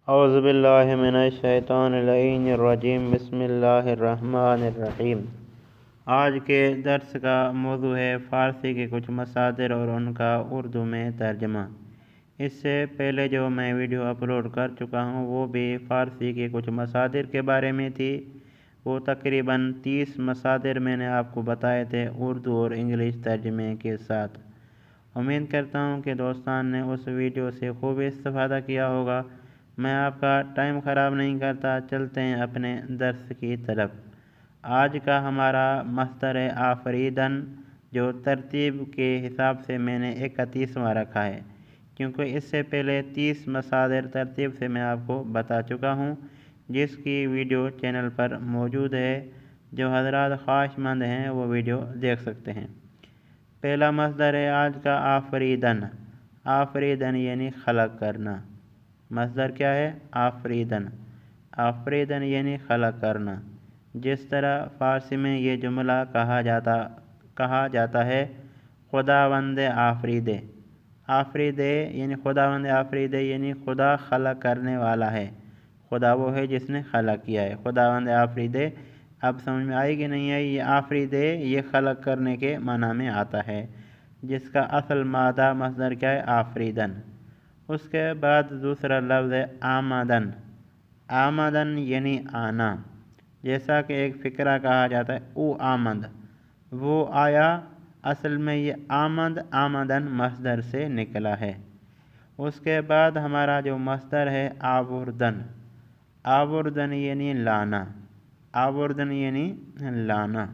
اعوذ باللہ من الشیطان اللعین الرجیم بسم اللہ الرحمن الرحیم۔ آج کے درس کا موضوع ہے فارسی کے کچھ مصادر اور ان کا اردو میں ترجمہ۔ اس سے پہلے جو میں ویڈیو اپلوڈ کر چکا ہوں وہ بھی فارسی کے کچھ مصادر کے بارے میں تھی۔ وہ تقریباً 30 مصادر میں نے آپ کو بتائے تھے اردو اور انگلش ترجمے کے ساتھ۔ امید کرتا ہوں کہ دوستان نے اس ویڈیو سے خوب استفادہ کیا ہوگا۔ میں آپ کا ٹائم خراب نہیں کرتا، چلتے ہیں اپنے درس کی طرف۔ آج کا ہمارا مصدر ہے آفریدن، جو ترتیب کے حساب سے میں نے 31واں رکھا ہے، کیونکہ اس سے پہلے 30 مصادر ترتیب سے میں آپ کو بتا چکا ہوں، جس کی ویڈیو چینل پر موجود ہے۔ جو حضرات خواہش مند ہیں وہ ویڈیو دیکھ سکتے ہیں۔ پہلا مصدر ہے آج کا آفریدن۔ آفریدن یعنی خلق کرنا۔ مصدر کیا ہے؟ آفریدن۔ آفریدن یعنی خلق کرنا۔ جس طرح فارسی میں یہ جملہ کہا جاتا ہے خداوند آفریدے۔ آفریدے یعنی خداوند آفریدے یعنی خدا خلق کرنے والا ہے۔ خدا وہ ہے جس نے خلق کیا ہے۔ خداوند آفریدے، اب سمجھ میں آئی کہ نہیں آئی؟ یہ آفریدے یہ خلق کرنے کے معنی میں آتا ہے، جس کا اصل مادہ مصدر کیا ہے؟ آفریدن۔ اس کے بعد دوسرا لفظ ہے آمدن۔ آمدن یعنی آنا۔ جیسا کہ ایک فقرہ کہا جاتا ہے او آمد، وہ آیا، اصل میں یہ آمدن مصدر سے نکلا ہے۔ اس کے بعد ہمارا جو مصدر ہے آوردن۔ آوردن یعنی لانا۔ آوردن یعنی لانا۔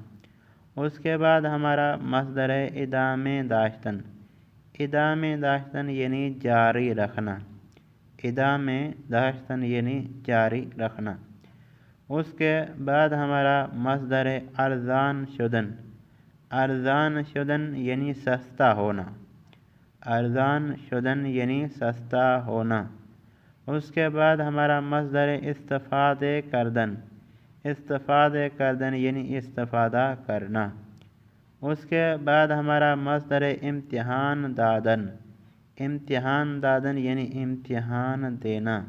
اس کے بعد ہمارا مصدر ہے ادام داشتن۔ ادام داشتن یعنی جاری رکھنا۔ ادام داشتن یعنی جاری رکھنا۔ اس کے بعد ہمارا مصدر ہے ارزان شدن۔ ارزان شدن یعنی سستا ہونا۔ ارزان شدن یعنی سستا ہونا۔ اس کے بعد ہمارا مصدر ہے استفادہ کردن۔ استفادہ کردن یعنی استفادہ کرنا۔ اس کے بعد ہمارا مصدر ہے امتحان دادن۔ امتحان دادن یعنی امتحان دینا۔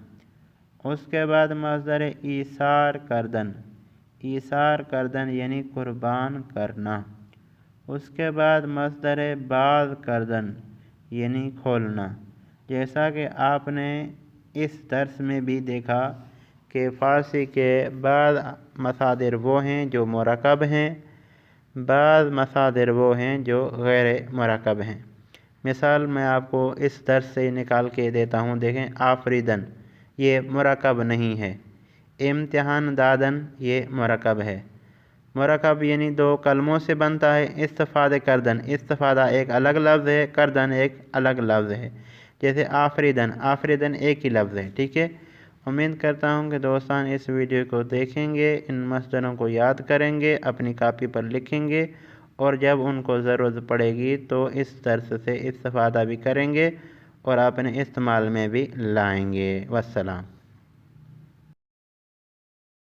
اس کے بعد مصدر ہے ایثار کردن۔ ایثار کردن یعنی قربان کرنا۔ اس کے بعد مصدر ہے باز کردن یعنی کھولنا۔ جیسا کہ آپ نے اس درس میں بھی دیکھا کہ فارسی کے بعض مصادر وہ ہیں جو مرکب ہیں، بعض مصادر وہ ہیں جو غیر مرکب ہیں۔ مثال میں آپ کو اس درس سے نکال کے دیتا ہوں، دیکھیں آفریدن یہ مرکب نہیں ہے۔ امتحان دادن یہ مرکب ہے۔ مرکب یعنی 2 کلموں سے بنتا ہے۔ استفادہ کردن، استفادہ ایک الگ لفظ ہے، کردن ایک الگ لفظ ہے۔ جیسے آفریدن، آفریدن ایک ہی لفظ ہے، ٹھیک ہے۔ امید کرتا ہوں کہ دوستان اس ویڈیو کو دیکھیں گے، ان مصدروں کو یاد کریں گے، اپنی کاپی پر لکھیں گے، اور جب ان کو ضرورت پڑے گی تو اس درس سے استفادہ بھی کریں گے اور اپنے استعمال میں بھی لائیں گے۔ والسلام۔